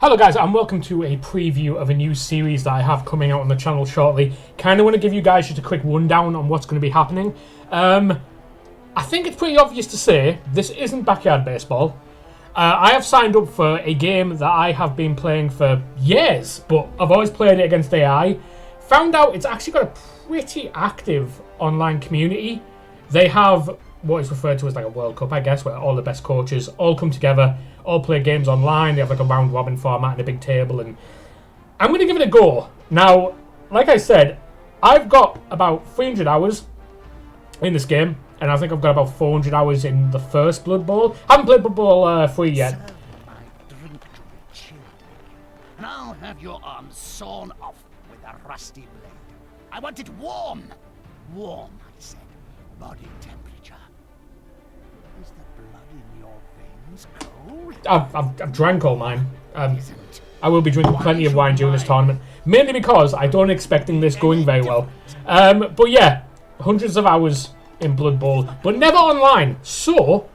Hello guys, and welcome to a preview of a new series that I have coming out on the channel shortly. Kind of want to give you guys just a quick rundown on what's going to be happening. I think it's pretty obvious to say this isn't Backyard Baseball. I have signed up for a game that I have been playing for years, but I've always played it against AI. Found out it's actually got a pretty active online community. They have what is referred to as like a World Cup, I guess, where all the best coaches all come together, all play games online. They have like a round robin format and a big table, and I'm going to give it a go. Now, like I said, I've got about 300 hours in this game, and I think I've got about 400 hours in the first Blood Bowl. Haven't played Blood Bowl 3 yet. Serve my drink to be chilled, and I'll have your arms sawn off with a rusty blade. I want it warm. Warm, I said. Body temperature. Is the blood in your veins cold? I've drank all mine. Isn't. I will be drinking plenty of wine during this tournament, mainly because I don't expecting this going very well. But yeah, hundreds of hours in Blood Bowl, but never online. So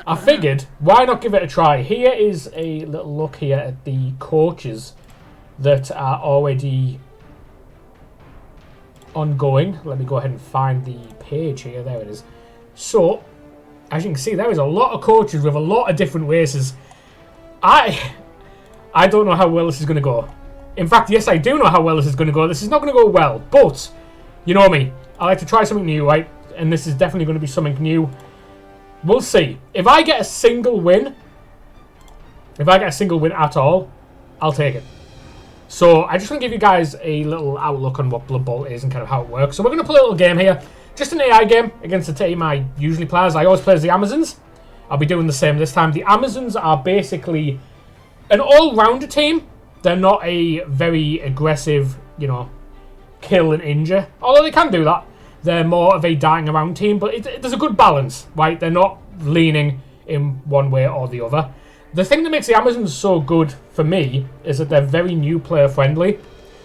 I figured, why not give it a try? Here is a little look here at the coaches that are already ongoing. Let me go ahead and find the page here. There it is. So, as you can see, there is a lot of coaches with a lot of different races. I don't know how well this is going to go. In fact, yes, I do know how well this is going to go. This is not going to go well, but you know me. I like to try something new, right? And this is definitely going to be something new. We'll see. If I get a single win, at all, I'll take it. So I just want to give you guys a little outlook on what Blood Bowl is and kind of how it works. So we're going to play a little game here. Just an AI game against the team I usually play as. I always play as the Amazons. I'll be doing the same this time. The Amazons are basically an all-rounder team. They're not a very aggressive, kill and injure. Although they can do that. They're more of a dying around team. But there's a good balance, right? They're not leaning in one way or the other. The thing that makes the Amazons so good for me is that they're very new player friendly.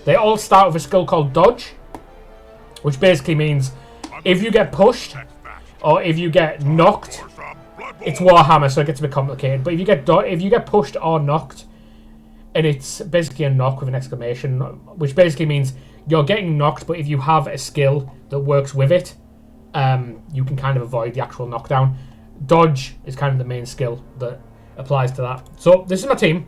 They all start with a skill called Dodge, which basically means if you get pushed or if you get knocked, it's Warhammer, so it gets a bit complicated. But if you get pushed or knocked, and it's basically a knock with an exclamation, which basically means you're getting knocked, but if you have a skill that works with it, you can kind of avoid the actual knockdown. Dodge is kind of the main skill that applies to that. So this is my team.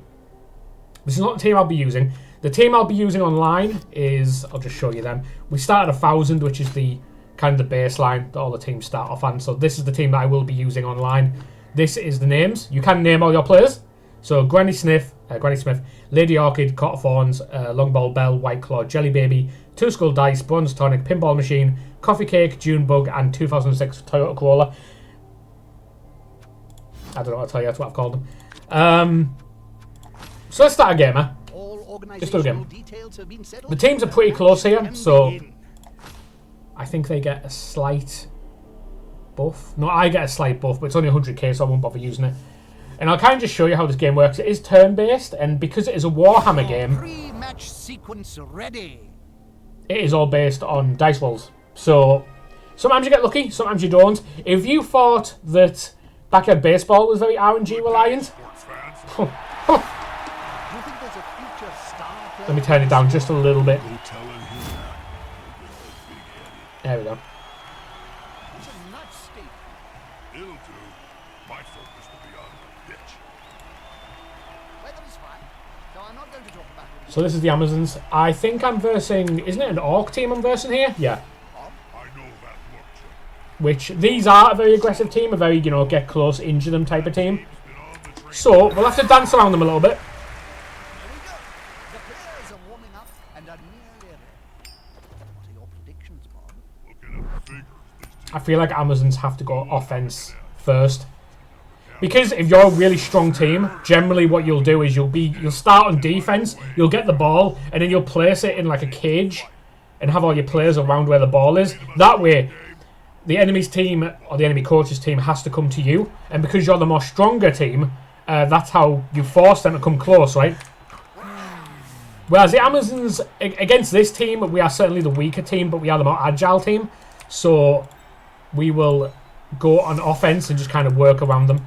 This is not the team I'll be using. The team I'll be using online is, I'll just show you them. We start at 1,000, which is the kind of the baseline that all the teams start off on. So this is the team that I will be using online. This is the names. You can name all your players. So Granny Smith, Lady Orchid, Coat of Thorns, Longball Bell, White Claw, Jelly Baby, Two Skull Dice, Bronze Tonic, Pinball Machine, Coffee Cake, June Bug, and 2006 Toyota Corolla. I don't know what to tell you, that's what I've called them. So let's start a game, huh? Just do a game. The teams are pretty close here, so I think they get a slight buff. No, I get a slight buff, but it's only 100k, so I won't bother using it. And I'll kind of just show you how this game works. It is turn-based, and because it is a Warhammer game, Pre-match sequence ready. it is all based on dice rolls. So sometimes you get lucky, sometimes you don't. If you thought that Backyard Baseball was very RNG reliant, let me turn it down just a little bit. There we go. So this is the Amazons. I think I'm versing... Isn't it an Orc team I'm versing here? Yeah. Which, these are a very aggressive team. A very, get close, injure them type of team. So, we'll have to dance around them a little bit. I feel like Amazons have to go offense first. Because if you're a really strong team, generally what you'll do is you'll start on defense, you'll get the ball, and then you'll place it in like a cage and have all your players around where the ball is. That way, the enemy's team or the enemy coach's team has to come to you, and because you're the more stronger team, that's how you force them to come close, right? Whereas the Amazons, against this team, we are certainly the weaker team, but we are the more agile team. So we will go on offense and just kind of work around them.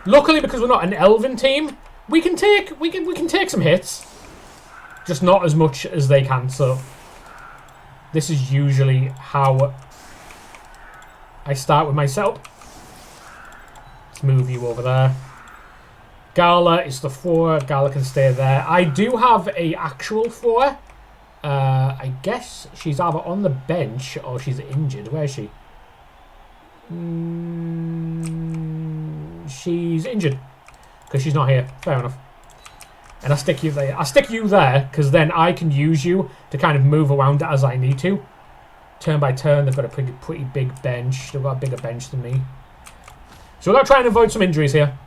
Luckily, because we're not an elven team, we can take some hits, just not as much as they can. So this is usually how I start with my setup. Let's move you over there. Gala is the 4. Gala can stay there. I do have a actual 4. I guess she's either on the bench or she's injured. Where is she? She's injured because she's not here. Fair enough. And I stick you there. I stick you there because then I can use you to kind of move around as I need to. Turn by turn, they've got a pretty big bench. They've got a bigger bench than me. So we're going to try and avoid some injuries here.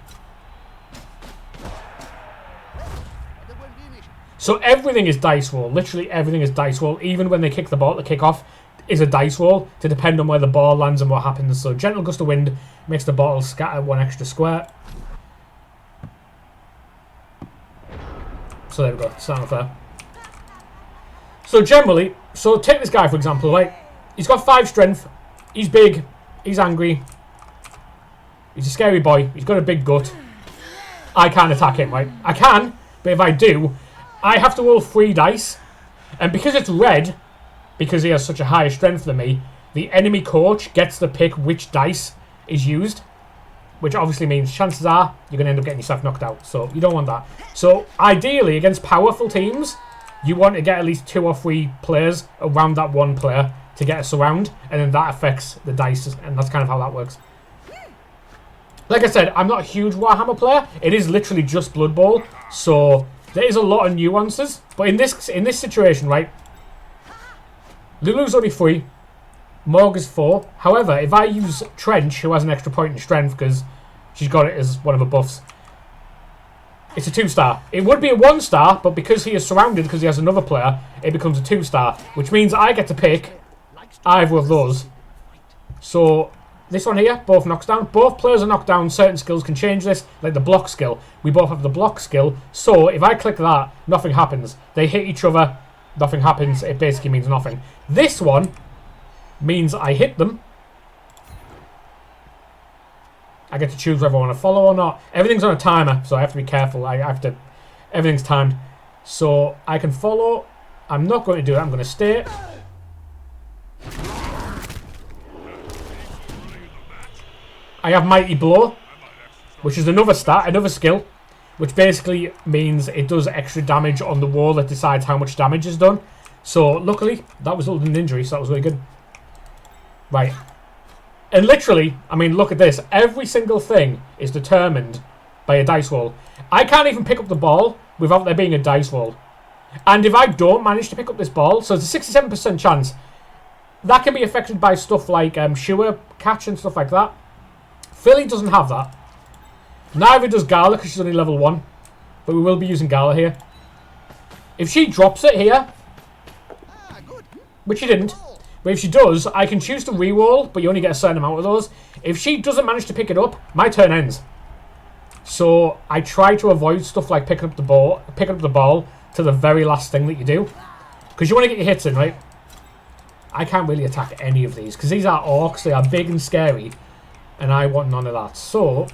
So everything is dice roll. Literally everything is dice roll. Even when they kick the ball to kick off is a dice roll to depend on where the ball lands and what happens. So gentle gust of wind makes the ball scatter 1 extra square. So there we go. Start off there. So generally, so take this guy for example, right? He's got 5 strength. He's big. He's angry. He's a scary boy. He's got a big gut. I can't attack him, right? I can, but if I do, I have to roll 3 dice. And because it's red, because he has such a higher strength than me, the enemy coach gets to pick which dice is used. Which obviously means chances are you're going to end up getting yourself knocked out. So you don't want that. So ideally, against powerful teams, you want to get at least 2 or 3 players around that one player to get a surround. And then that affects the dice. And that's kind of how that works. Like I said, I'm not a huge Warhammer player. It is literally just Blood Bowl. So there is a lot of nuances. But in this situation, right, Lulu's only 3. Morg is 4. However, if I use Trench, who has an extra point in strength because she's got it as one of her buffs, it's a 2-star. It would be a 1-star, but because he is surrounded, because he has another player, it becomes a 2-star, which means I get to pick either of those. So this one here, both knocks down. Both players are knocked down. Certain skills can change this, like the block skill. We both have the block skill. So if I click that, nothing happens. They hit each other, nothing happens. It basically means nothing. This one means I hit them. I get to choose whether I want to follow or not. Everything's on a timer, so I have to be careful. Everything's timed. So I can follow. I'm not going to do it. I'm going to stay. I have Mighty Blow, which is another stat, another skill, which basically means it does extra damage on the wall that decides how much damage is done. So luckily, that resulted in an injury, so that was really good. Right. And literally, I mean, look at this. Every single thing is determined by a dice roll. I can't even pick up the ball without there being a dice roll. And if I don't manage to pick up this ball, so it's a 67% chance, that can be affected by stuff like Shua catch and stuff like that. Philly doesn't have that. Neither does Gala because she's only level 1. But we will be using Gala here. If she drops it here, which she didn't, but if she does, I can choose to reroll, but you only get a certain amount of those. If she doesn't manage to pick it up, my turn ends. So I try to avoid stuff like picking up the ball to the very last thing that you do. Because you want to get your hits in, right? I can't really attack any of these, because these are orcs, they are big and scary, and I want none of that. So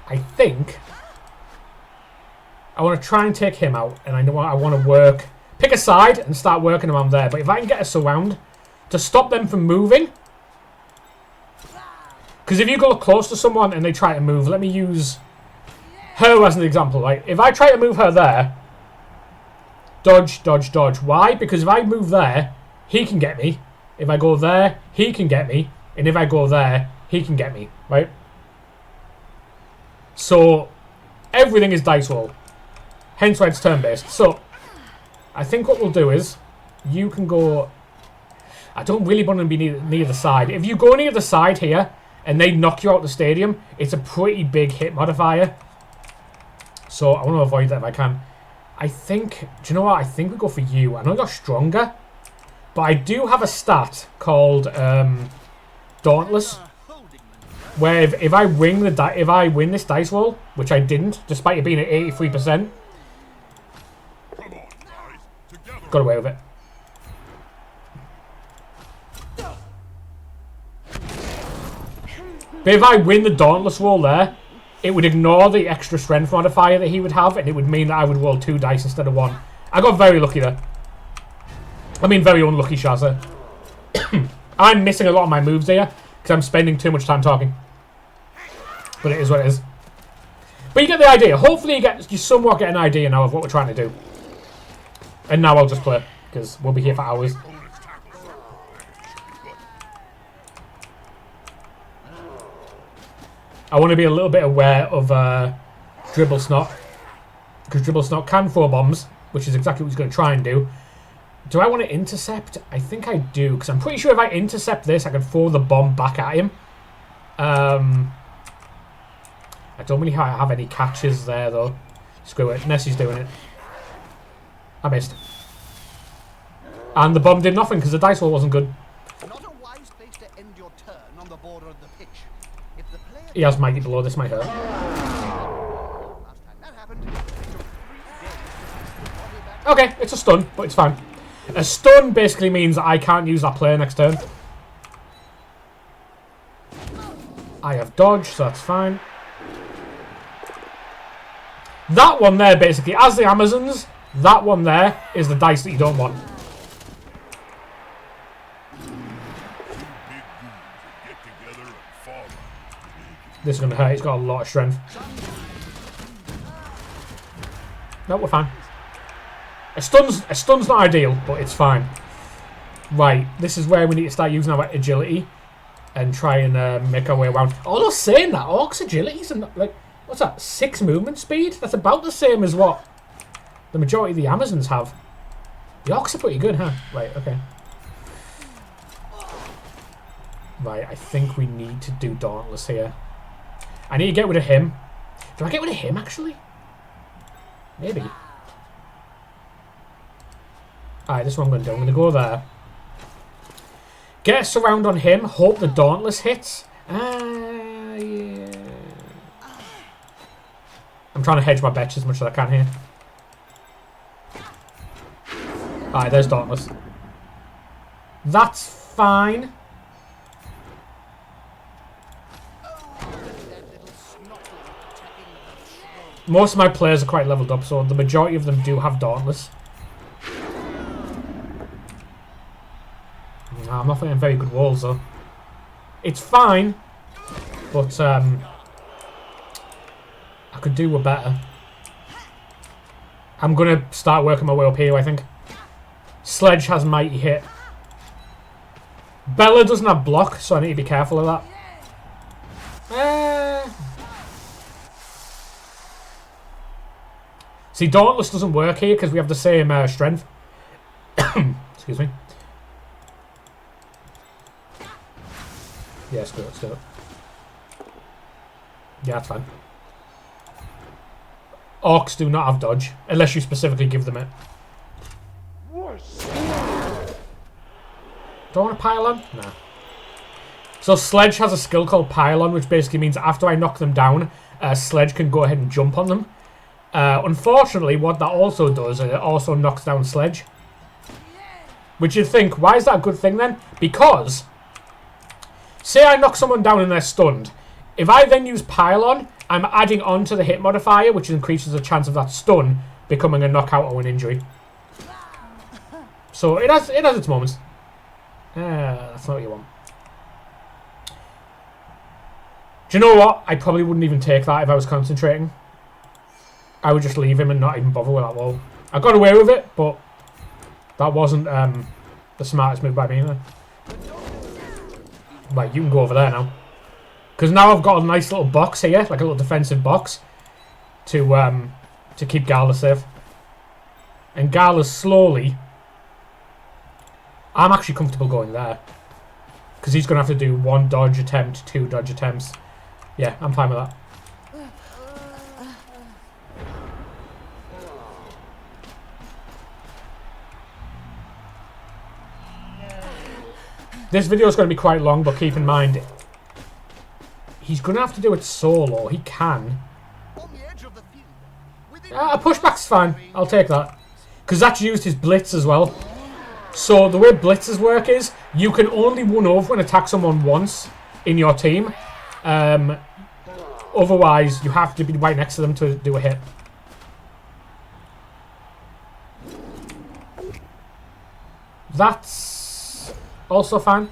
I think I want to try and take him out, and I want to pick a side and start working around there. But if I can get a surround to stop them from moving, because if you go close to someone and they try to move, let me use her as an example, right? If I try to move her there, dodge, dodge, dodge. Why? Because if I move there, he can get me. If I go there, he can get me. And if I go there, he can get me, right? So everything is dice roll. Hence why it's turn-based. So I think what we'll do is you can go. I don't really want to be near the side. If you go near the side here and they knock you out the stadium, it's a pretty big hit modifier. So I want to avoid that if I can. I think, do you know what? I think we go for you. I know you're stronger, but I do have a stat called Dauntless, where if I win this dice roll, which I didn't, despite it being at 83%, got away with it. But if I win the Dauntless roll there, it would ignore the extra strength modifier that he would have, and it would mean that I would roll 2 dice instead of 1. I got very lucky there. I mean, very unlucky, Shazza. I'm missing a lot of my moves here because I'm spending too much time talking. But it is what it is. But you get the idea. Hopefully you somewhat get an idea now of what we're trying to do. And now I'll just play, because we'll be here for hours. I want to be a little bit aware of Dribble Snot, because Dribble Snot can throw bombs, which is exactly what he's going to try and do. Do I want to intercept? I think I do, because I'm pretty sure if I intercept this, I can throw the bomb back at him. I don't really have any catches there, though. Screw it. Nessie's doing it. I missed. And the bomb did nothing, because the dice roll wasn't good. Not a wise place to end your turn on the border of the pitch. If the player He has Mighty Blow. This might hurt. last time that happened, it took 3 days to the body back. Okay, it's a stun, but it's fine. A stun basically means that I can't use that player next turn. I have dodge, so that's fine. That one there, basically, as the Amazons, that one there is the dice that you don't want. This is going to hurt. He's got a lot of strength. No, we're fine. A stun's not ideal, but it's fine. Right, this is where we need to start using our agility and try and make our way around. Although saying that, Orc's agility's like, what's that? 6 movement speed? That's about the same as what the majority of the Amazons have. The Orcs are pretty good, huh? Right, okay. Right, I think we need to do Dauntless here. I need to get rid of him. Do I get rid of him, actually? Maybe. Alright, this is what I'm going to do. I'm going to go there. Get a surround on him. Hope the Dauntless hits. Yeah. I'm trying to hedge my bets as much as I can here. Alright, there's Dauntless. That's fine. Most of my players are quite leveled up, so the majority of them do have Dauntless. Nah, I'm not getting very good walls, though. It's fine, but I could do a better. I'm going to start working my way up here, I think. Sledge has Mighty Hit. Bella doesn't have block, so I need to be careful of that. See, Dauntless doesn't work here because we have the same strength. Excuse me. Yeah, let's do it, let's do it. Yeah, that's fine. Orcs do not have dodge, unless you specifically give them it. Do I want to pylon? Nah. So Sledge has a skill called Pylon, which basically means after I knock them down, Sledge can go ahead and jump on them. Unfortunately, what that also does is it also knocks down Sledge. Which you'd think, why is that a good thing then? Because, say I knock someone down and they're stunned. If I then use Pylon, I'm adding on to the hit modifier, which increases the chance of that stun becoming a knockout or an injury. So it has its moments. That's not what you want. Do you know what? I probably wouldn't even take that if I was concentrating. I would just leave him and not even bother with that wall. I got away with it, but that wasn't the smartest move by me either. Right, you can go over there now. Because now I've got a nice little box here, like a little defensive box, to keep Gala safe. And Gala's slowly... I'm actually comfortable going there. Because he's going to have to do 1 dodge attempt, 2 dodge attempts. Yeah, I'm fine with that. This video is going to be quite long, but keep in mind, he's going to have to do it solo. He can. A pushback's fine. I'll take that. Because that's used his blitz as well. So the way blitzes work is, you can only 1-over and attack someone once in your team. Otherwise, you have to be right next to them to do a hit. That's also fine.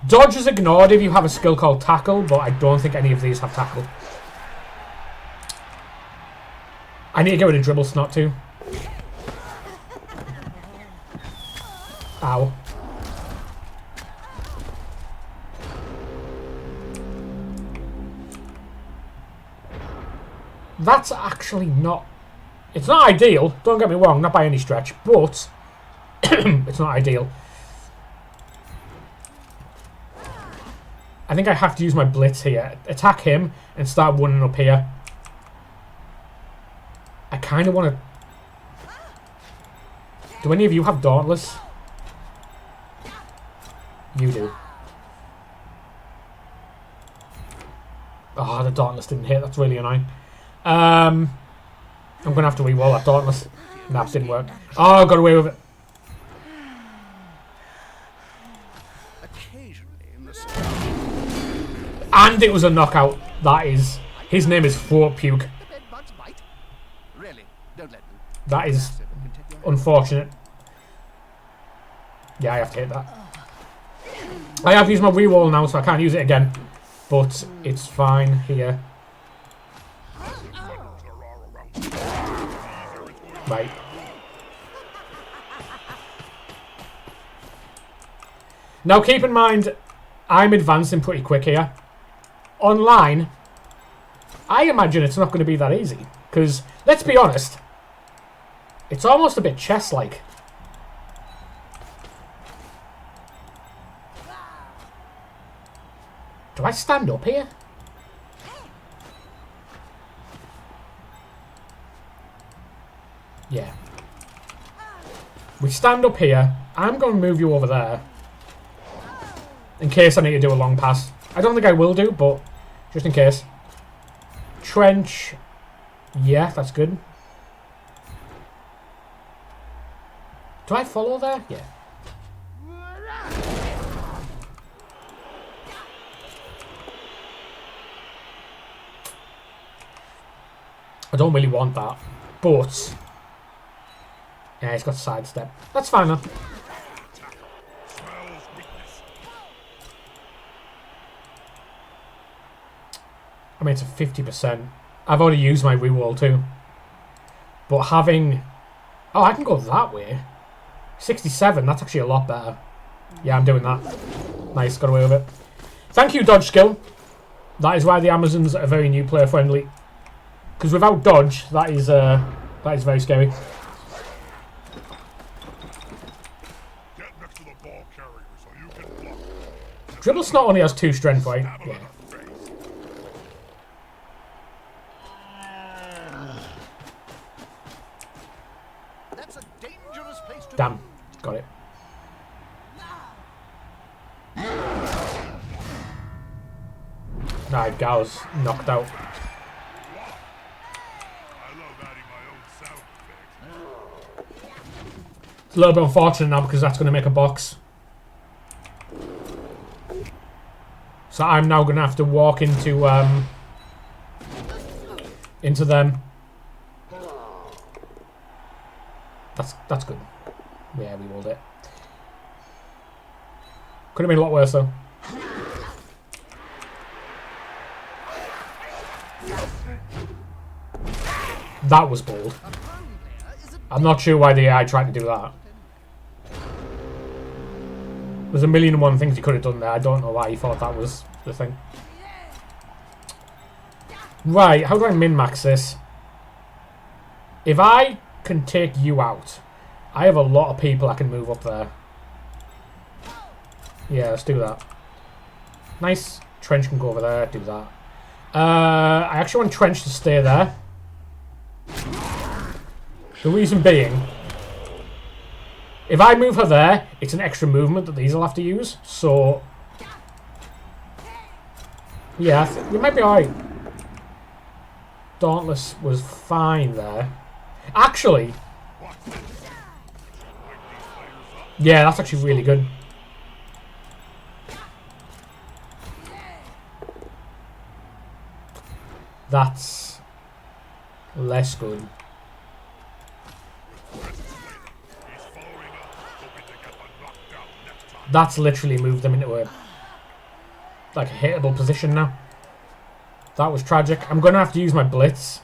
Dodge is ignored if you have a skill called Tackle, but I don't think any of these have Tackle. I need to get rid of Dribble Snot too. Ow. That's actually not... It's not ideal, don't get me wrong, not by any stretch, but it's not ideal. I think I have to use my Blitz here. Attack him and start running up here. I kind of want to... Do any of you have Dauntless? You do. Oh, the Dauntless didn't hit. That's really annoying. I'm going to have to re-roll that Dauntless. Nah, didn't work. Oh, got away with it. And it was a knockout. That is... His name is Throat Puke. That is unfortunate. Yeah, I have to hit that. I have used my reroll now, so I can't use it again. But it's fine here. Right. Now keep in mind, I'm advancing pretty quick here. Online, I imagine it's not going to be that easy. Because, let's be honest, it's almost a bit chess-like. Do I stand up here? Yeah. We stand up here. I'm going to move you over there. In case I need to do a long pass. I don't think I will do, but just in case. Trench. Yeah, that's good. Do I follow there? Yeah. I don't really want that, but yeah, he's got sidestep. That's fine though. I mean, it's a 50%. I've already used my reroll too. But having... Oh, I can go that way. 67, that's actually a lot better. Yeah, I'm doing that. Nice, got away with it. Thank you, Dodge Skill. That is why the Amazons are very new player friendly. Because without dodge, that is very scary. Get next to the ball carrier so you can block. Dribble Snot only has 2 strength, right? Yeah. That's a dangerous place to Damn, got it. Right, Gal's knocked out. It's a little bit unfortunate now because that's going to make a box. So I'm now going to have to walk into them. That's good. Yeah, we rolled it. Could have been a lot worse though. That was bold. I'm not sure why the AI tried to do that. There's a million and one things he could have done there. I don't know why he thought that was the thing. Right, how do I min-max this? If I can take you out, I have a lot of people I can move up there. Yeah, let's do that. Nice. Trench can go over there, do that. I actually want Trench to stay there. The reason being, if I move her there, it's an extra movement that these will have to use. So, yeah, we might be alright. Dauntless was fine there. Actually, yeah, that's actually really good. That's less good. He's following up, hoping to get the knockdown next time. That's literally moved them into a like a hittable position now. That was tragic. I'm going to have to use my blitz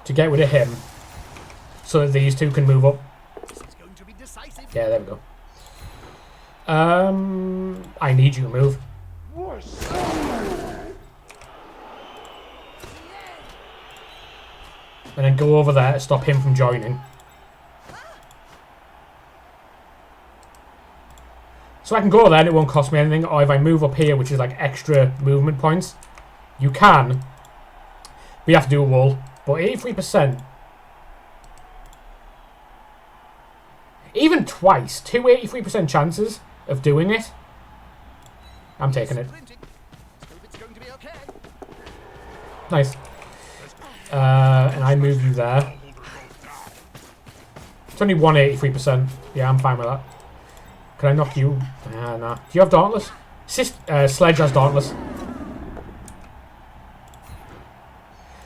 to get rid of him so that these two can move up. This is going to be decisive. Yeah, there we go. I need you to move. And then go over there to stop him from joining. So I can go there and it won't cost me anything. Or if I move up here, which is like extra movement points, you can. But you have to do a wall. But 83%. Even twice. 83% chances of doing it. I'm taking it. Sprinting. Let's hope it's going to be okay. Nice. And I move you there. Holder goes down. It's only 183%. Yeah, I'm fine with that. Can I knock you? Nah. Do you have Dauntless? Sledge has Dauntless.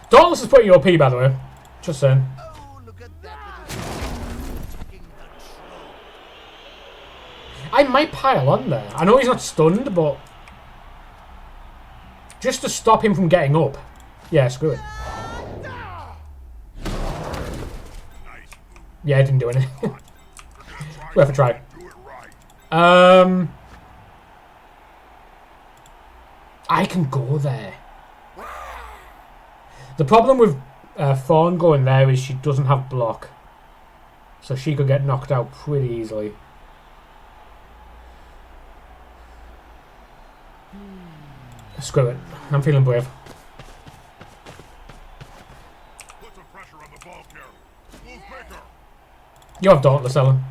Dauntless is pretty OP, by the way. Just saying. Oh, look at that little attacking the troll. I might pile on there. I know he's not stunned, but just to stop him from getting up. Yeah, screw it. Nice move. Yeah, it didn't do anything. You're gonna try Worth a try. and do it right. I can go there. The problem with Fawn going there is she doesn't have block. So she could get knocked out pretty easily. Screw it. I'm feeling brave. Put some pressure on the ball carrier. Move quicker. You have Dauntless, Ellen.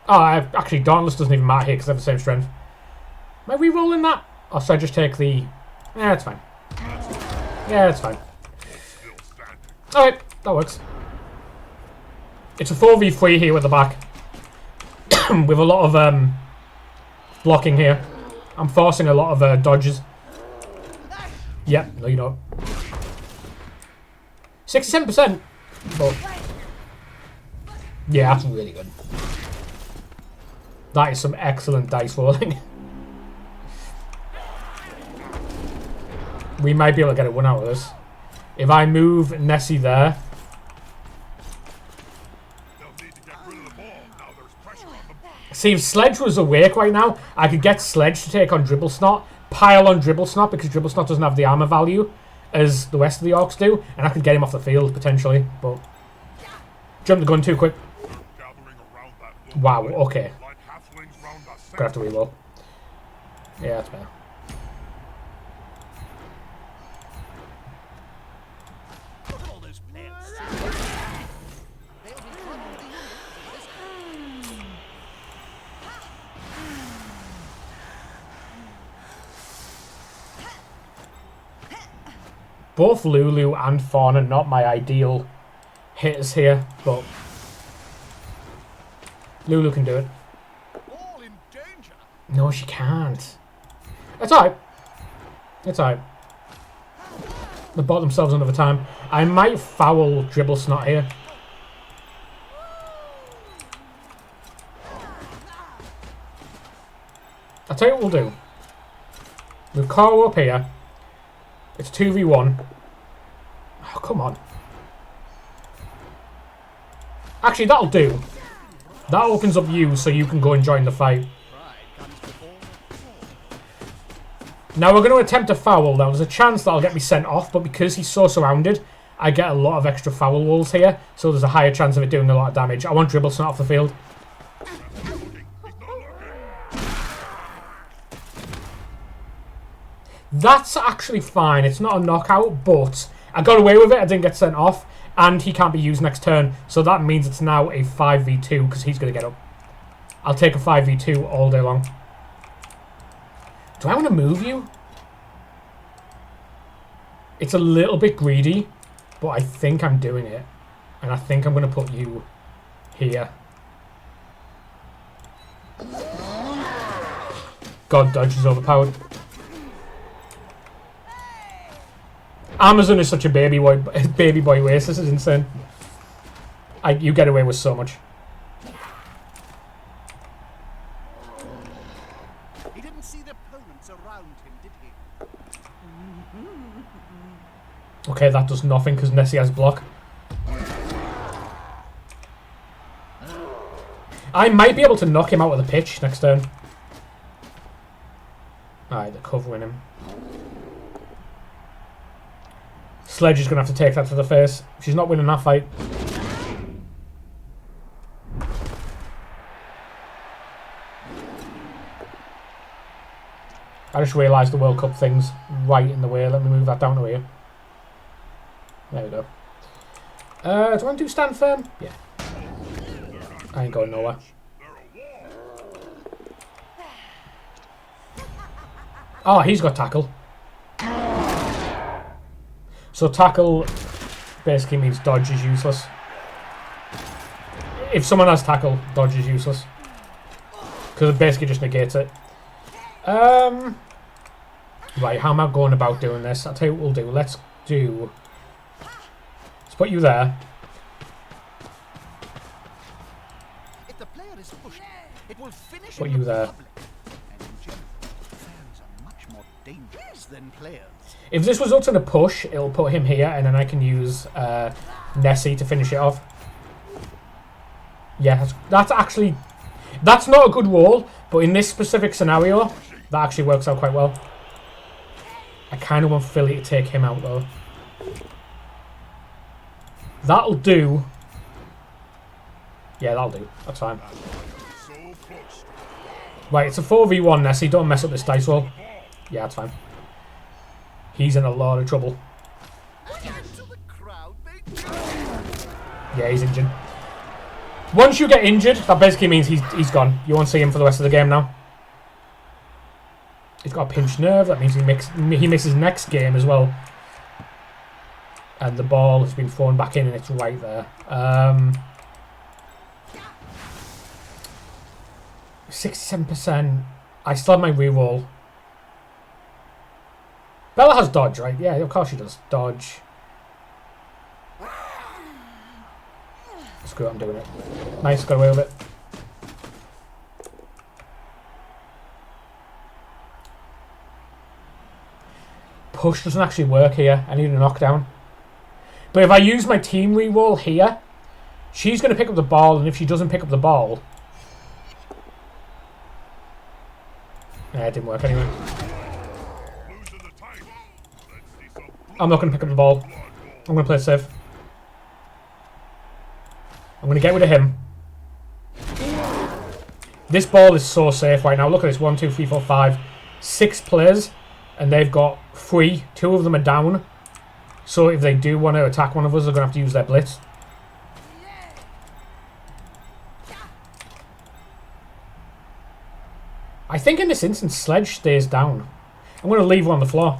Oh, actually, Dauntless doesn't even matter here because they have the same strength. Am I re-rolling that? Or should I just take the... Yeah, it's fine. Yeah, it's fine. Still standing. Alright, that works. It's a 4v3 here at the back. With a lot of blocking here. I'm forcing a lot of dodges. Yep, no you don't. 67%. But yeah, that's really good. That is some excellent dice rolling. We might be able to get a win out of this. If I move Nessie there. They'll need to get rid of the ball. Now there's pressure on them. See, if Sledge was awake right now, I could get Sledge to take on Dribble Snot, pile on Dribble Snot because Dribble Snot doesn't have the armor value as the rest of the Orcs do, and I could get him off the field potentially, but jumped the gun too quick. Gathering around that little Wow, point, okay. like halflings round the Gonna have to center. reload. Yeah, that's better. Look at all those players. They'll be trouble with the unit this time. Both Lulu and Fawn are not my ideal hitters here, but Lulu can do it. All in danger. No, she can't. It's alright. It's alright. They bought themselves another time. I might foul Dribble Snot here. I'll tell you what we'll do. We'll call up here. It's 2v1. Oh, come on. Actually, that'll do. That opens up you so you can go and join the fight. Pride comes before a fall. Now we're going to attempt a foul. Now there's a chance that'll get me sent off, but because he's so surrounded, I get a lot of extra foul walls here, so there's a higher chance of it doing a lot of damage. I want Dribble Snot off the field. That's actually fine. It's not a knockout, but I got away with it. I didn't get sent off, and he can't be used next turn, so that means it's now a 5v2 because he's going to get up. I'll take a 5v2 all day long. Do I want to move you? It's a little bit greedy, but I think I'm doing it. And I think I'm going to put you here. God, dodge is overpowered. Amazon is such a baby boy waste. This is insane. You get away with so much. He didn't see the opponents around him, did he? Okay, that does nothing because Nessie has block. I might be able to knock him out of the pitch next turn. Alright, they're covering him. Sledge is going to have to take that to the face. She's not winning that fight. I just realised the World Cup thing's right in the way. Let me move that down to here. There we go. Do I want to do stand firm? Yeah. I ain't going nowhere. Oh, he's got tackle. So tackle basically means dodge is useless. If someone has tackle, dodge is useless. Because it basically just negates it. Right, how am I going about doing this? I'll tell you what we'll do. Let's put you there. If the player is pushed, it will finish Put in you the there. public. And in general, fans are much more dangerous than players. If this results in a push, it'll put him here, and then I can use Nessie to finish it off. Yeah, that's actually... That's not a good wall, but in this specific scenario, that actually works out quite well. I kind of want Philly to take him out, though. That'll do. Yeah, that'll do. That's fine. Right, it's a 4v1, Nessie. Don't mess up this dice roll. Yeah, that's fine. He's in a lot of trouble. Yeah, he's injured. Once you get injured, that basically means he's gone. You won't see him for the rest of the game now. He's got a pinched nerve. That means he misses next game as well. And the ball has been thrown back in, and it's right there. 67%. I still have my reroll. Bella has dodge, right? Yeah, of course she does. Dodge. Screw it, I'm doing it. Nice, got away with it. Push doesn't actually work here. I need a knockdown. But if I use my team reroll here, she's going to pick up the ball, and if she doesn't pick up the ball... Yeah, it didn't work anyway. I'm not going to pick up the ball. I'm going to play it safe. I'm going to get rid of him. This ball is so safe right now. Look at this. 1, 2, 3, 4, 5. 6 players. And they've got 3. 2 of them are down. So if they do want to attack one of us, they're going to have to use their blitz. I think in this instance, Sledge stays down. I'm going to leave one on the floor.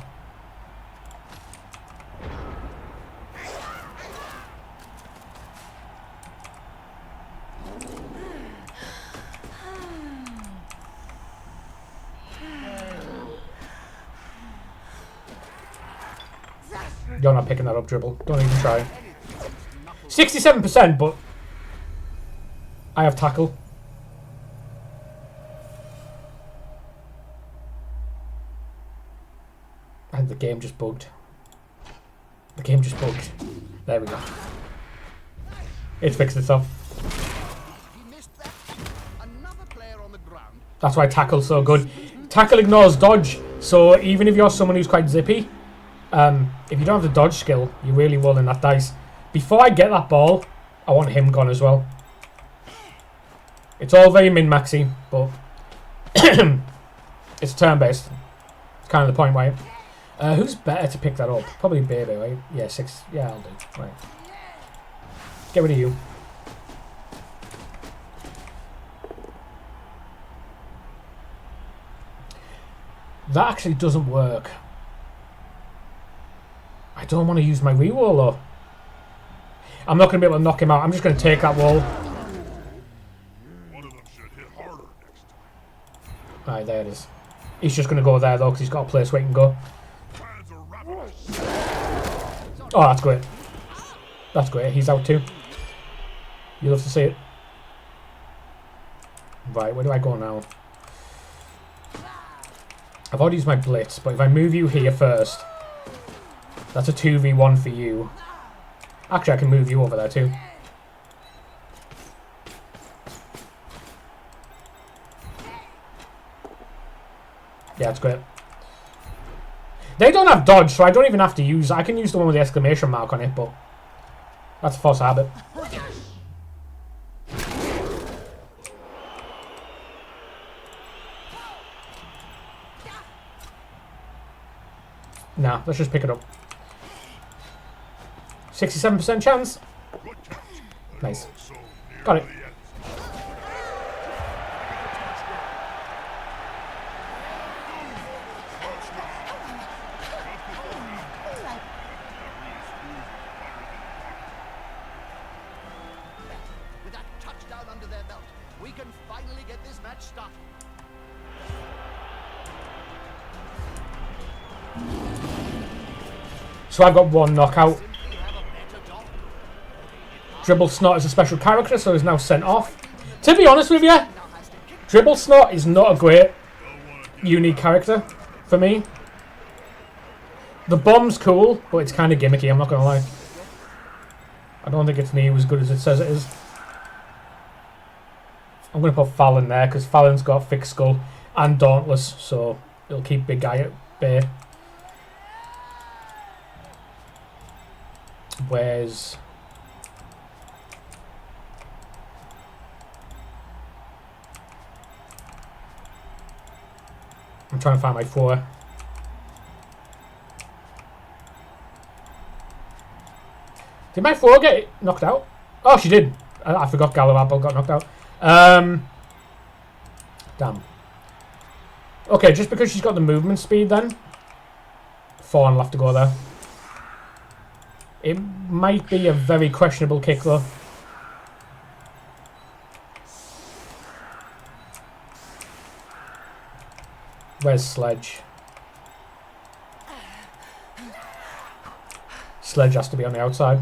You're not picking that up, Dribble. Don't even try. 67%, but I have tackle. And the game just bugged. The game just bugged. There we go. It fixed itself. That's why tackle's so good. Tackle ignores dodge, so even if you're someone who's quite zippy, if you don't have the dodge skill, you're really rolling that dice. Before I get that ball, I want him gone as well. It's all very min-maxy, but it's turn-based. It's kind of the point, right? Who's better to pick that up? Probably Baby, right? Yeah, 6. Yeah, I'll do. Right. Get rid of you. That actually doesn't work. I don't want to use my reroll though. I'm not going to be able to knock him out. I'm just going to take that wall. One of them should hit harder next time. Right, there it is. He's just going to go there though because he's got a place where he can go. Fans are ravenous. Oh, that's great. That's great. He's out too. You love to see it. Right, where do I go now? I've already used my blitz, but if I move you here first, that's a 2v1 for you. Actually, I can move you over there too. Yeah, it's great. They don't have dodge, so I don't even have to use... I can use the one with the exclamation mark on it, but... That's a false habit. Nah, let's just pick it up. 67% chance. Nice. Got it. With that touchdown under their belt, we can finally get this match started. So I've got one knockout. Dribble Snot is a special character, so he's now sent off. To be honest with you, Dribble Snot is not a great unique character for me. The bomb's cool, but it's kind of gimmicky, I'm not going to lie. I don't think it's near as good as it says it is. I'm going to put Fallon there, because Fallon's got Fixed Skull and Dauntless, so it'll keep Big Guy at bay. Where's... I'm trying to find my 4. Did my 4 get knocked out? Oh, she did. I forgot Gallo Apple got knocked out. Damn. Okay, just because she's got the movement speed then. Fawn will have to go there. It might be a very questionable kick though. Where's Sledge? Sledge has to be on the outside.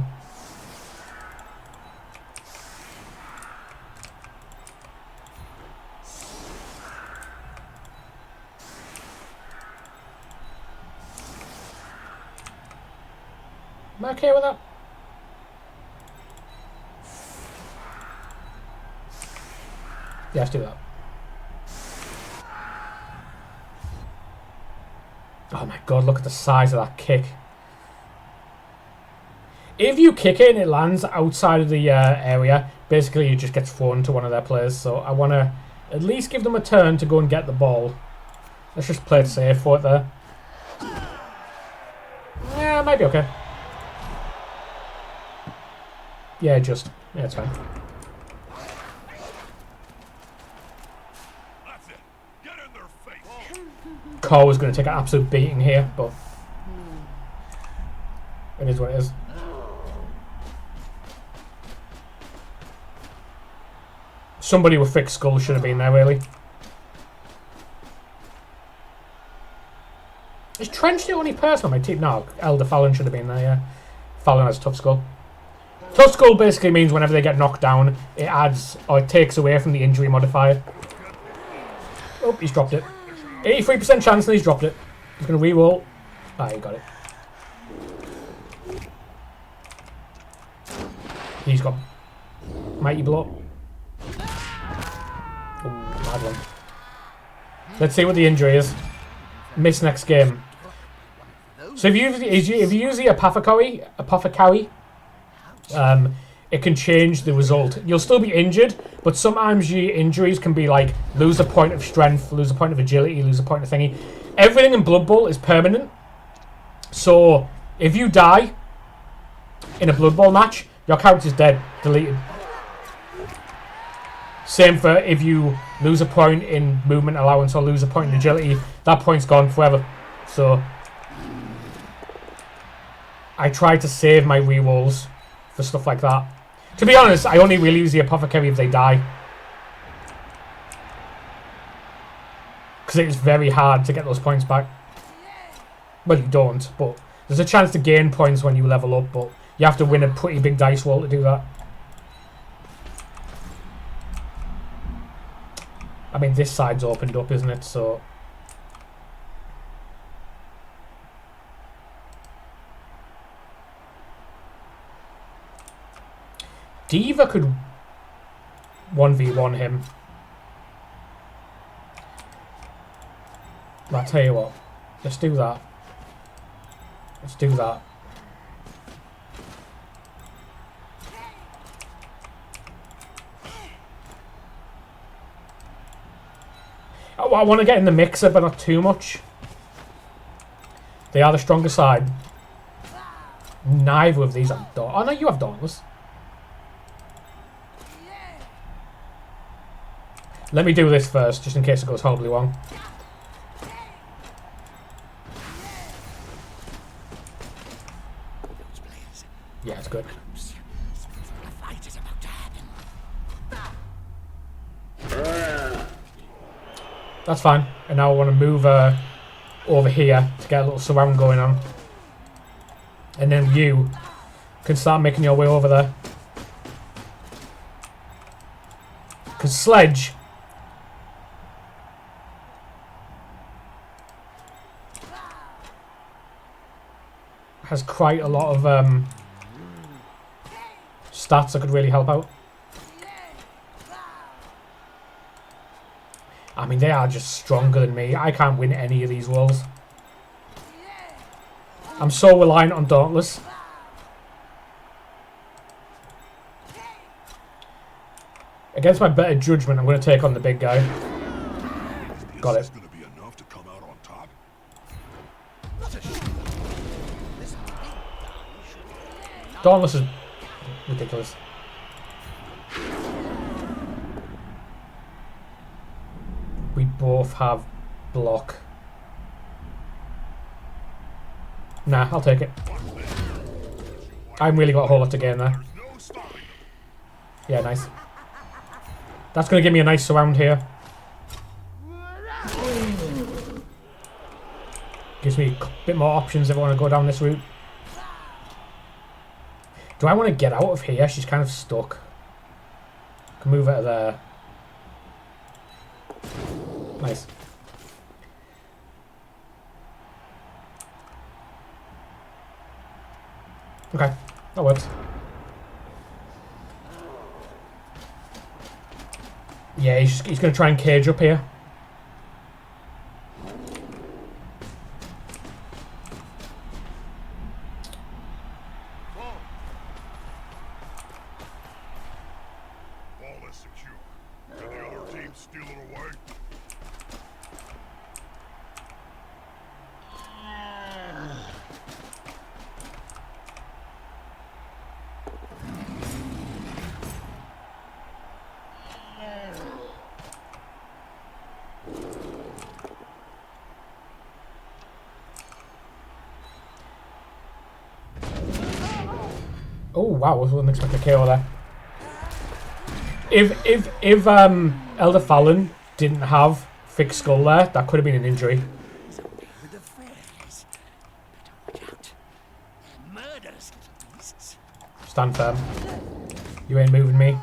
Am I okay with that? Yeah, let's do that. Oh my god, look at the size of that kick. If you kick it and it lands outside of the area, basically it just gets thrown to one of their players. So I want to at least give them a turn to go and get the ball. Let's just play it safe for it there. Yeah, it might be okay. Yeah, just... Yeah, it's fine. That's it. Get in their face. Cole was going to take an absolute beating here, but... It is what it is. Somebody with Fixed Skull should have been there, really. Is Trench the only person on my team? No, Elder Fallon should have been there, yeah. Fallon has Tough Skull. Tough Skull basically means whenever they get knocked down, it adds, or it takes away from the injury modifier. Oh, he's dropped it. 83% chance and he's dropped it. He's going to re-roll. Ah, he got it. He's got Mighty Blow. Oh, bad one. Let's see what the injury is. Miss next game. So if you use the Apothecary, it can change the result. You'll still be injured, but sometimes your injuries can be like lose a point of strength, lose a point of agility, lose a point of thingy. Everything in Blood Bowl is permanent. So if you die in a Blood Bowl match, your character's dead, deleted. Same for if you lose a point in movement allowance or lose a point in agility, that point's gone forever. So I try to save my rerolls for stuff like that. To be honest, I only really use the Apothecary if they die. Because it is very hard to get those points back. Well, you don't, but There's a chance to gain points when you level up, but you have to win a pretty big dice roll to do that. I mean, this side's opened up, isn't it? So... D.Va could 1v1 him. I'll tell you what. Let's do that. Let's do that. I want to get in the mixer, but not too much. They are the stronger side. Neither of these have Dauntless. Oh no, you have Dauntless. Let me do this first, just in case it goes horribly wrong. Yeah, it's good. That's fine. And now I want to move over here to get a little surround going on. And then you can start making your way over there. Because Sledge... has quite a lot of stats that could really help out. I mean, they are just stronger than me. I can't win any of these rolls. I'm so reliant on Dauntless. Against my better judgment, I'm going to take on the big guy. Got it. Dauntless is ridiculous. We both have block. Nah, I'll take it. I haven't really got a whole lot to gain there. Yeah, nice. That's going to give me a nice surround here. Gives me a bit more options if I want to go down this route. Do I want to get out of here? She's kind of stuck. Can move her there. Nice. Okay, that works. Yeah, he's going to try and cage up here. Oh wow, I wasn't expecting a KO there. If Elder Fallon didn't have fixed skull there, that could have been an injury. Stand firm. You ain't moving me.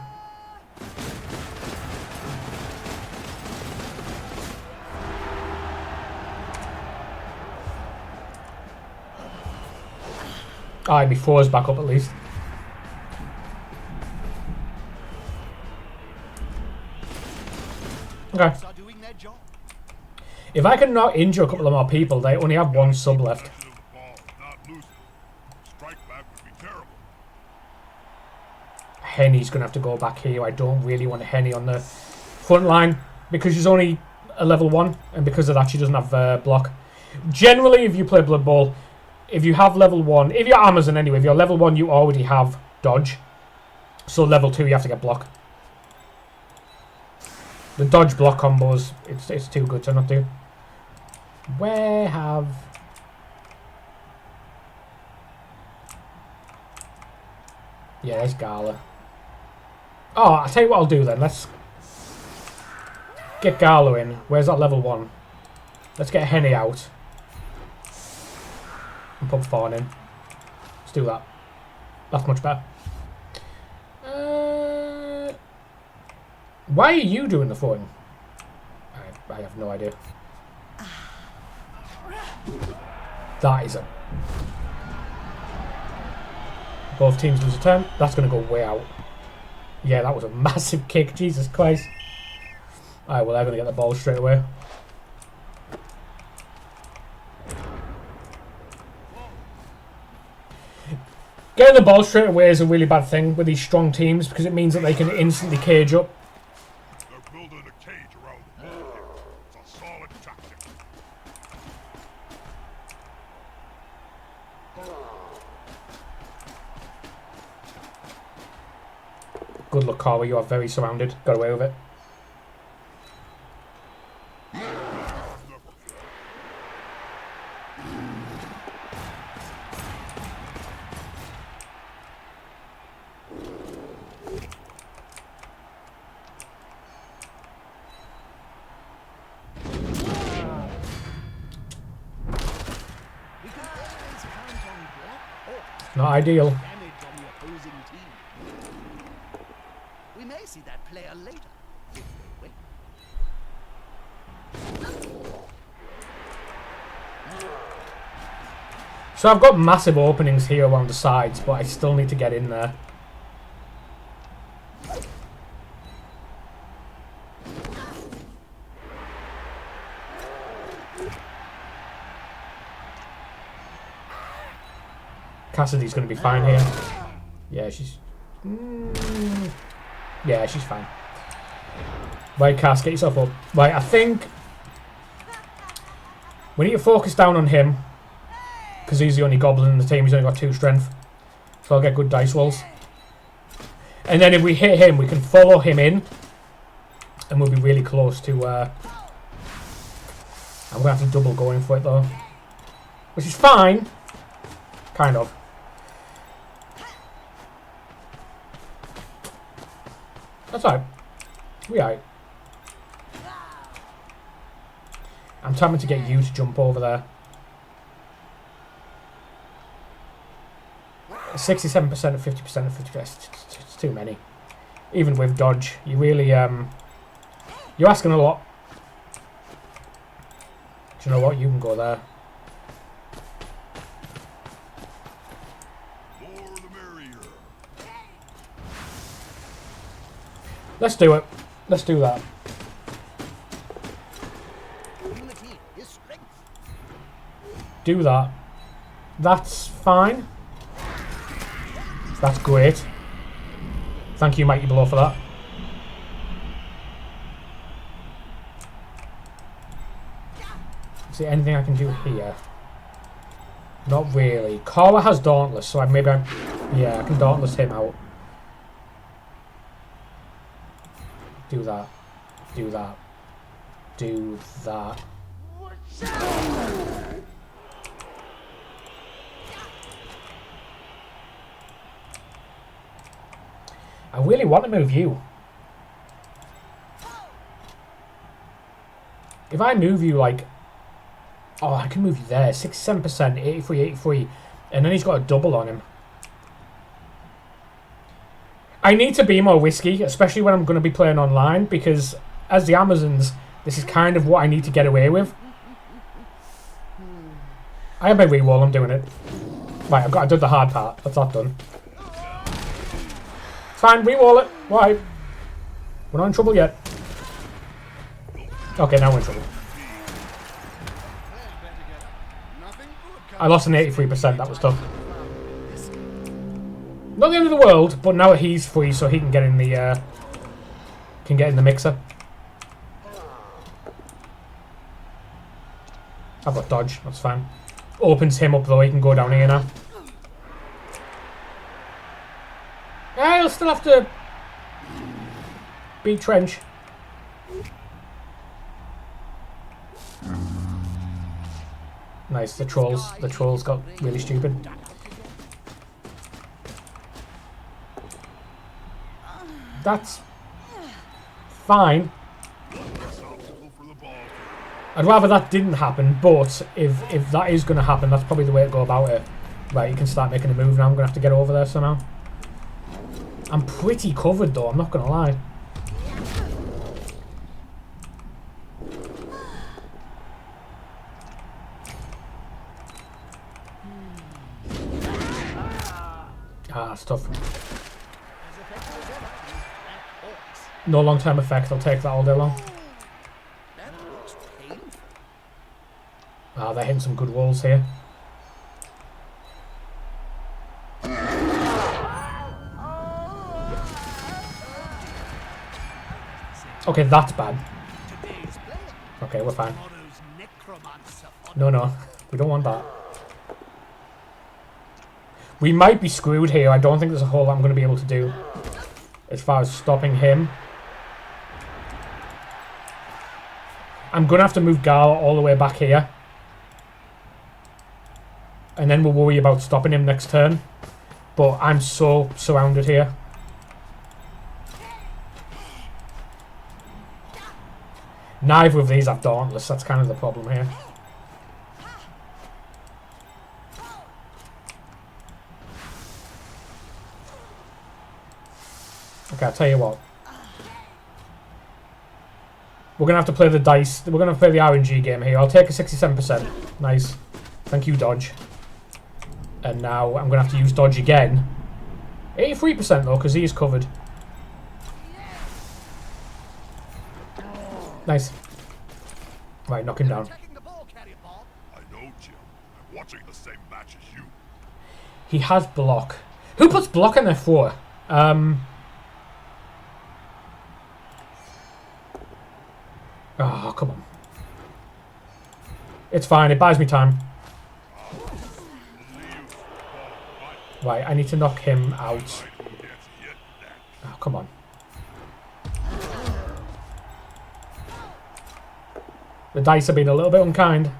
Alright, before us back up at least. Okay. If I can not injure a couple of more people, they only have one sub left. Henny's going to have to go back here. I don't really want Henny on the front line because she's only a level 1 and because of that she doesn't have block. Generally, if you play Blood Bowl, if you have level 1, if you're Amazon anyway, if you're level 1 you already have dodge. So level 2 you have to get block. The dodge block combos, it's too good to not do. Where have... Yeah, there's Gala. Oh, I'll tell you what I'll do then. Let's get Gala in. Where's that level 1? Let's get Henny out. can put Fawn in. Let's do that. That's much better. Why are you doing the phone? I have no idea. That is a... Both teams lose a turn. That's going to go way out. Yeah, that was a massive kick. Jesus Christ. Alright, well, they're going to get the ball straight away. Getting the ball straight away is a really bad thing with these strong teams because it means that they can instantly cage up. They're building a cage around the ball carrier. It's a solid tactic. Good luck, Carver. You are very surrounded. Got away with it. Not ideal. Damage on the opposing team. We may see that player later, if they win. So I've got massive openings here around the sides, but I still need to get in there. Cassidy's going to be fine here. Yeah, she's... yeah, she's fine. Right, Cass, get yourself up. Right, I think... we need to focus down on him. Because he's the only goblin in the team. He's only got 2 strength. So I'll get good dice rolls. And then if we hit him, we can follow him in. And we'll be really close to... I'm going to have to double going for it, though. Which is fine. Kind of. That's alright. We alright. I'm trying to get you to jump over there. 67% of 50% of 50%. It's too many. Even with dodge, you really you're asking a lot. Do you know what? You can go there. More the merrier. Let's do it. Let's do that. Unity is strength. Do that. That's fine. That's great. Thank you, Mighty Blow, for that. Is there anything I can do here? Not really. Kara has Dauntless, so yeah, I can Dauntless him out. Do that. Do that. Do that. I really want to move you. If I move you like... oh, I can move you there. 67%, 83, 83. And then he's got a double on him. I need to be more risky, especially when I'm going to be playing online, because as the Amazons, this is kind of what I need to get away with. I have my reroll, I'm doing it. Right, I did the hard part. That's that done. Fine, reroll it. Why? We're not in trouble yet. Okay, now we're in trouble. I lost an 83%, that was tough. Not the end of the world, but now he's free, so he can get in the mixer. I've got dodge, that's fine. Opens him up though, he can go down here now. I'll still have to beat Trench. Nice, the trolls got really stupid. That's fine. I'd rather that didn't happen, but if that is going to happen, that's probably the way to go about it. Right, you can start making a move now. I'm going to have to get over there somehow. I'm pretty covered though, I'm not going to lie. Ah, that's tough. No long-term effect, I'll take that all day long. Ah, they're hitting some good walls here. Okay, that's bad. Okay, we're fine. No, we don't want that. We might be screwed here. I don't think there's a whole lot I'm going to be able to do as far as stopping him. I'm going to have to move Gala all the way back here. And then we'll worry about stopping him next turn. But I'm so surrounded here. Neither of these have Dauntless, that's kind of the problem here. Okay, I'll tell you what. We're going to have to play the dice. We're going to play the RNG game here. I'll take a 67%. Nice. Thank you, Dodge. And now I'm going to have to use Dodge again. 83% though, because he is covered. Nice. Right, knock him down. I know, Jim. I'm watching the same match as you. He has block. Who puts block in their thrower? Oh, come on. It's fine, it buys me time. Right, I need to knock him out. Oh, come on. The dice have been a little bit unkind.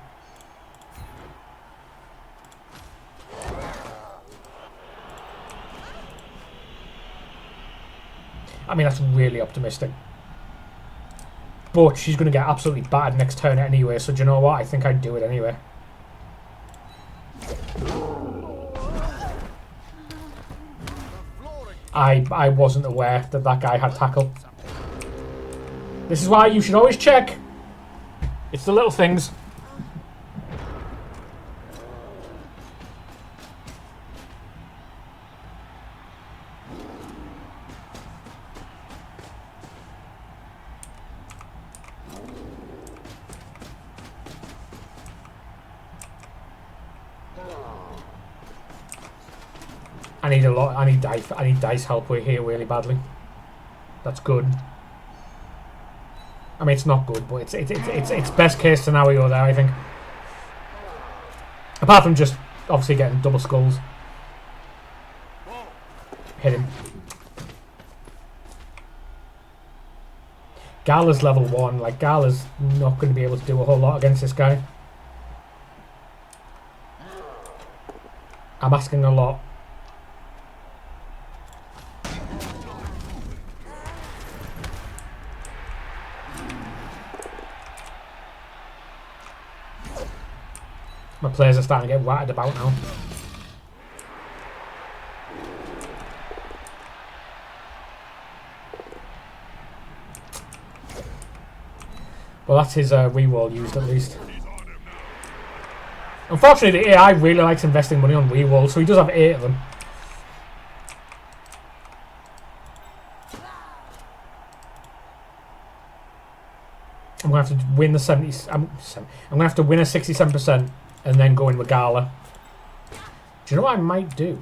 I mean, that's really optimistic. But she's going to get absolutely battered next turn anyway, so do you know what? I think I'd do it anyway. I wasn't aware that that guy had tackle. This is why you should always check. It's the little things. I need a lot. I need dice help here really badly. That's good. I mean, it's not good, but it's best case scenario there, I think. Apart from just obviously getting double skulls. Hit him. Gala's level 1. Like, Gala's not going to be able to do a whole lot against this guy. I'm asking a lot. My players are starting to get ratted about now. Well, that's his reroll used at least. Unfortunately, the AI really likes investing money on rerolls, so he does have 8 of them. I'm going to have to win the 70... I'm going to have to win a 67%. And then go in with Gala. Do you know what I might do?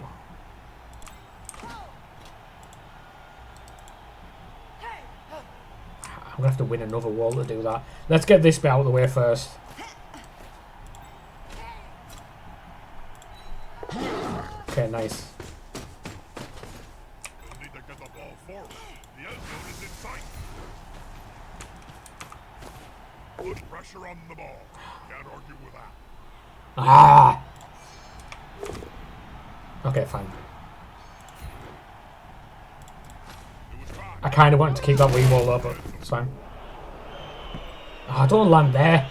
I'm going to have to win another wall to do that. Let's get this bit out of the way first. Okay, nice. Need to get the ball forward. The end zone is in sight. Put pressure on the ball. Can't argue with that. Ah! Okay, fine. I kind of wanted to keep that wee wall up, but it's fine. Oh, don't land there.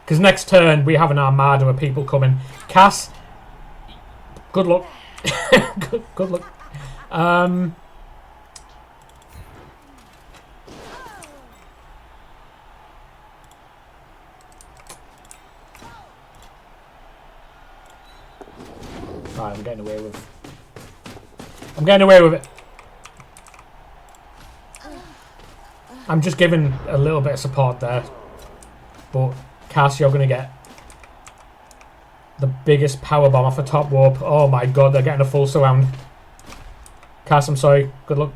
Because next turn, we have an armada of people coming. Cass, good luck. good luck. Alright, I'm getting away with it. I'm just giving a little bit of support there. But Cass, you're going to get the biggest power bomb off the top rope. Oh my god, they're getting a full surround. Cass, I'm sorry. Good luck.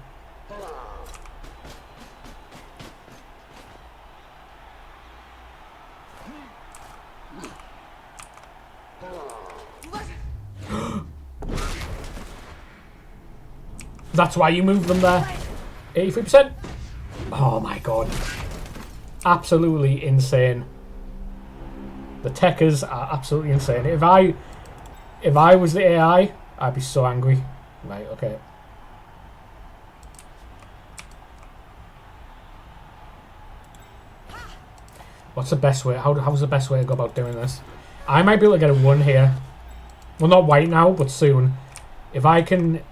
That's why you moved them there. 83%. Oh my god. Absolutely insane. The techers are absolutely insane. If I was the AI, I'd be so angry. Right, okay. What's the best way? How's the best way to go about doing this? I might be able to get a 1 here. Well, not white now, but soon. If I can...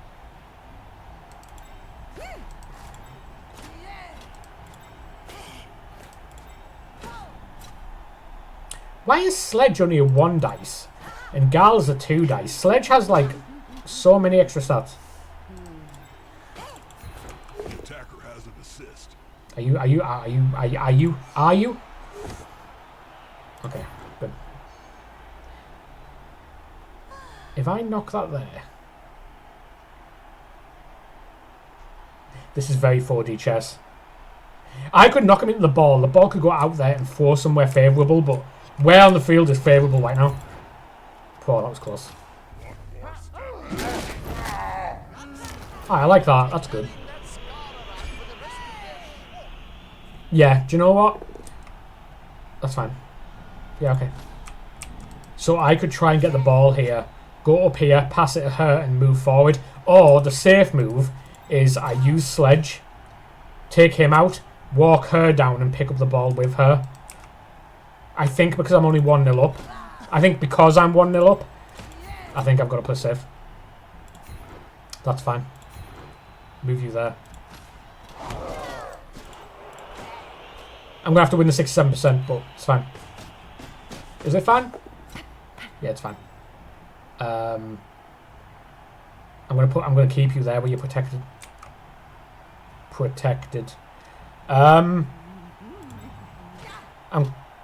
Why is Sledge only a 1 dice? And Gal's a 2 dice. Sledge has, like, so many extra stats. The attacker has an assist. Are you? Okay, good. If I knock that there... This is very 4D chess. I could knock him into the ball. The ball could go out there and throw somewhere favourable, but where on the field is favourable right now? Oh, that was close. Oh, I like that. That's good. Yeah, do you know what? That's fine. Yeah, okay. So I could try and get the ball here, go up here, pass it to her and move forward. Or the safe move is I use Sledge, take him out, walk her down and pick up the ball with her. I think because I'm only 1-0 up. I think because I'm 1-0 up, I think I've got to play safe. That's fine. Move you there. I'm going to have to win the 67%, but it's fine. Is it fine? Yeah, it's fine. I'm going to keep you there where you're protected.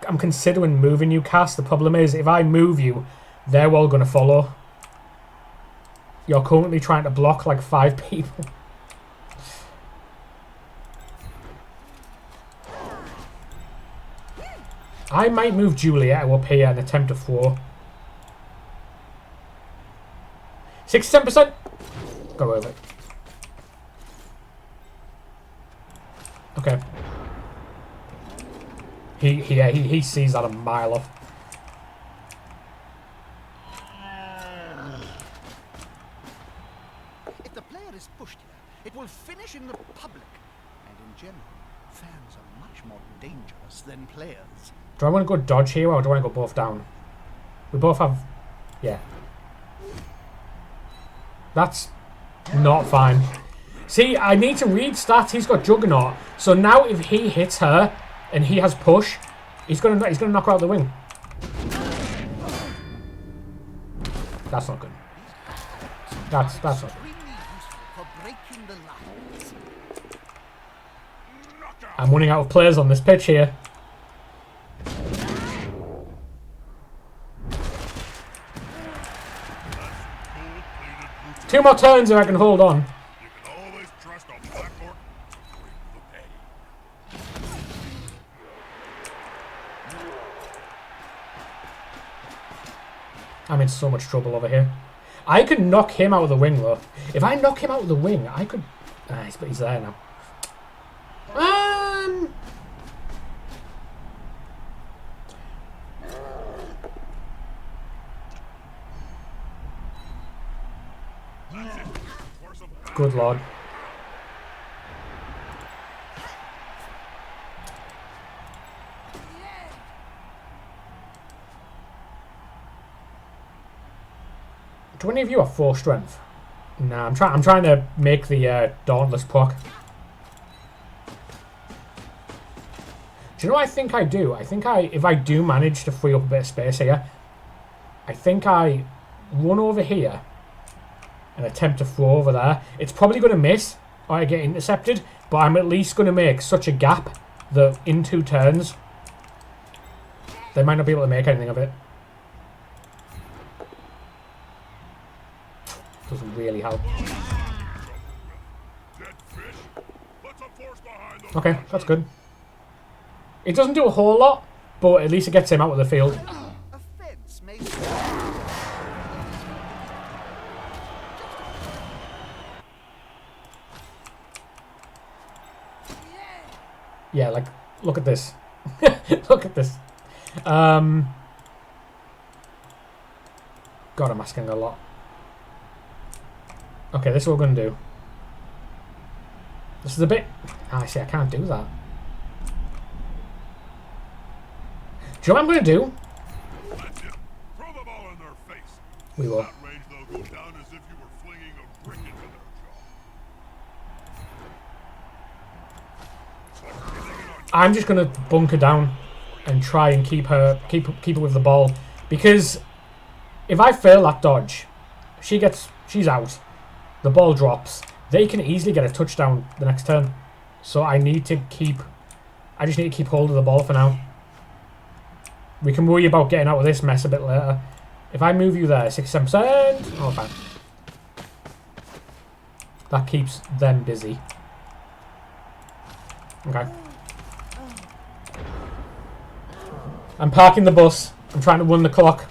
I'm considering moving you, Cass. The problem is, if I move you, they're all going to follow. You're currently trying to block like 5 people. I might move Juliet up here and attempt to throw. 67%. Go over it. Okay. He sees that a mile off. If the player is pushed here, it will finish in the public. And in general, fans are much more dangerous than players. Do I want to go dodge here or do I want to go both down? We both have... Yeah. That's not fine. See, I need to read stats. He's got Juggernaut. So now if he hits her and he has push, he's gonna knock her out the wing. That's not good. That's not good. I'm running out of players on this pitch here. Two more turns and I can hold on. You can always trust a black orc. Bring the pain. I'm in so much trouble over here. I could knock him out of the wing though. If I knock him out of the wing, I could... but he's there now. Good lord. Do any of you have 4 strength? Nah, I'm trying to make the Dauntless proc. Do you know what I think I do? I think if I do manage to free up a bit of space here, I think I run over here and attempt to throw over there. It's probably going to miss or I get intercepted, but I'm at least going to make such a gap that in 2 turns, they might not be able to make anything of it. Doesn't really help. Okay, that's good. It doesn't do a whole lot, but at least it gets him out of the field. Yeah, like, look at this. Look at this. God, I'm asking a lot. Okay, this is what we're going to do. This is a bit... Ah, see, I can't do that. Do you know what I'm going to do? Throw the ball in their face. We will. That range, they'll go down as if you were flinging a brick into their jaw. I'm just going to bunker down and try and keep her with the ball, because if I fail that dodge, she's out. The ball drops. They can easily get a touchdown the next turn. So I just need to keep hold of the ball for now. We can worry about getting out of this mess a bit later. If I move you there, 67%. Oh, fine. That keeps them busy. Okay. I'm parking the bus. I'm trying to run the clock.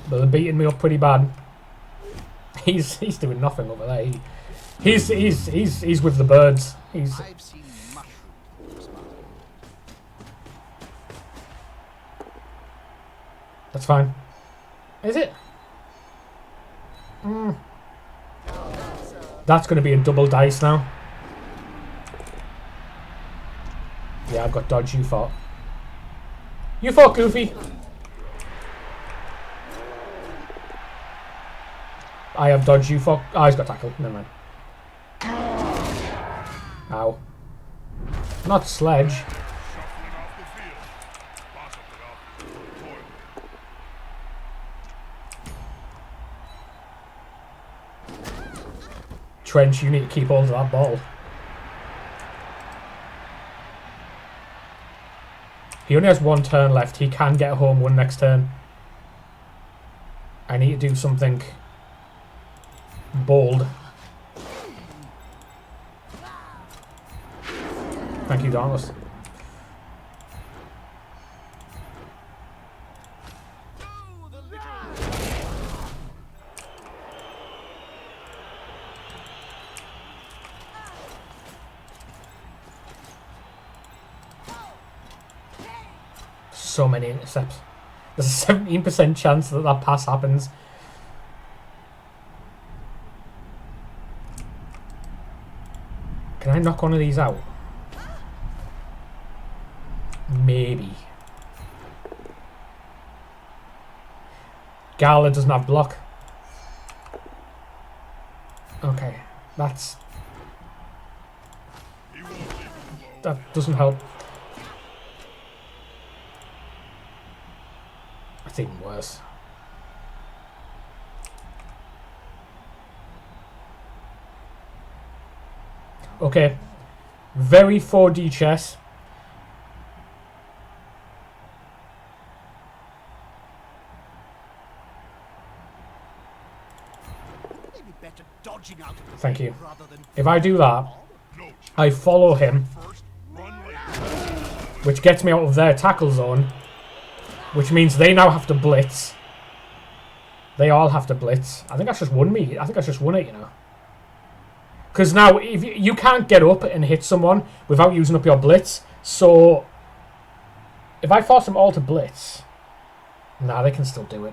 But they're beating me up pretty bad. He's doing nothing over there. He's with the birds. I've seen mushrooms. That's fine. Is it? That's going to be a double dice now. Yeah, I've got dodge. You fought. You fought, Goofy. I have dodge. You fought. Oh, he's got tackled. Never mind. Ow. Not sledge. Trench, you need to keep hold of that ball. He only has 1 turn left. He can get a home run next turn. I need to do something bold. Thank you, Dauntless. So many intercepts. There's a 17% chance that that pass happens. Can I knock one of these out? Maybe. Gala doesn't have block. Okay, that doesn't help. That's even worse. Okay, very 4D chess. Maybe better dodging out of the Thank you. rather than If I do that, I follow him, which gets me out of their tackle zone, which means they now have to blitz. They all have to blitz. I think that's just won me. I think that's just won it, you know. Because now, if you can't get up and hit someone without using up your blitz, so if I force them all to blitz, nah, they can still do it.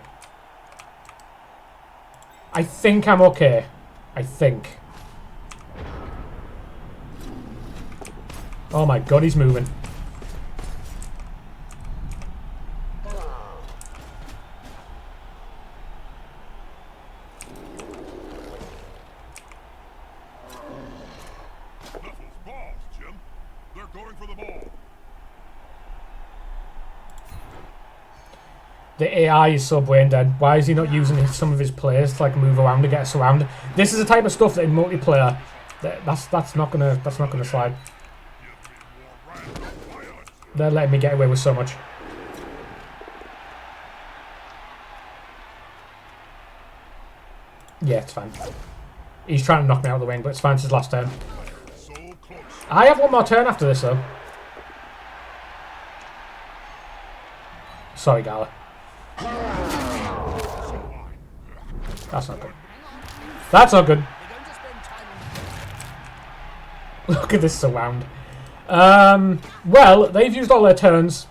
I think I'm okay. I think. Oh my god, he's moving. The AI is so brain dead. Why is he not using some of his players to like move around to get us around? This is the type of stuff that in multiplayer, that's not gonna slide. They're letting me get away with so much. Yeah, it's fine. He's trying to knock me out of the wing, but it's fine. It's his last turn. So close. I have one more turn after this, though. Sorry, Gala. That's not good. That's not good. Look at this surround. Well, they've used all their turns,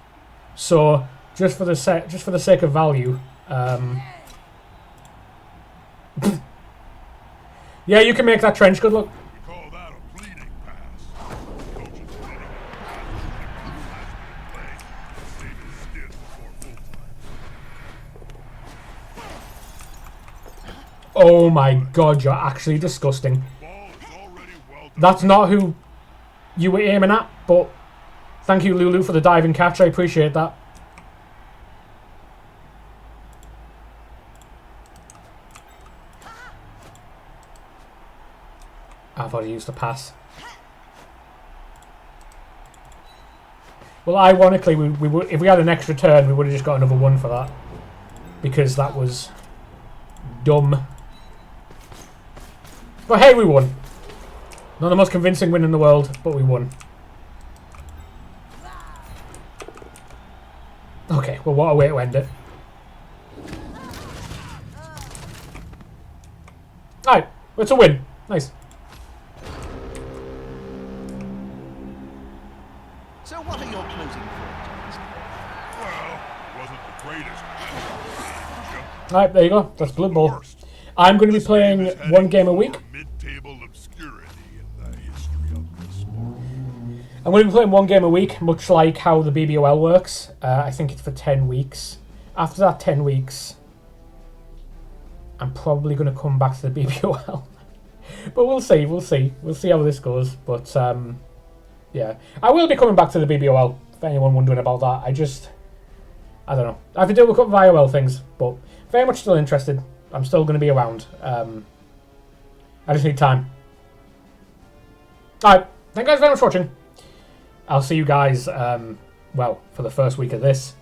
so just for the sake of value, yeah, you can make that trench. Good luck. We call that a bleeding pass. Coach's bleeding pass. Save his skin before full time. Oh my god, you're actually disgusting. Ball is already well done. That's not who you were aiming at, but thank you, Lulu, for the diving catch. I appreciate that. I've already used the pass. Well, ironically, we would, if we had an extra turn, we would have just got another one for that. Because that was dumb. But hey, we won. Not the most convincing win in the world, but we won. Okay, well, what a way to end it. Alright, it's a win. Nice. So what are your closing thoughts? Well, wasn't the greatest. Alright, there you go. That's Blood Bowl. I'm going to be playing one game a week. Mid-table obscurity in the history of the sport. I'm going to be playing one game a week, much like how the BBOL works. I think it's for 10 weeks. After that 10 weeks, I'm probably going to come back to the BBOL. But we'll see. We'll see how this goes. But, yeah. I will be coming back to the BBOL, if anyone wondering about that. I don't know. I have to deal with a couple of IOL things, but very much still interested. I'm still going to be around. I just need time. Alright, thank you guys very much for watching. I'll see you guys, well, for the first week of this.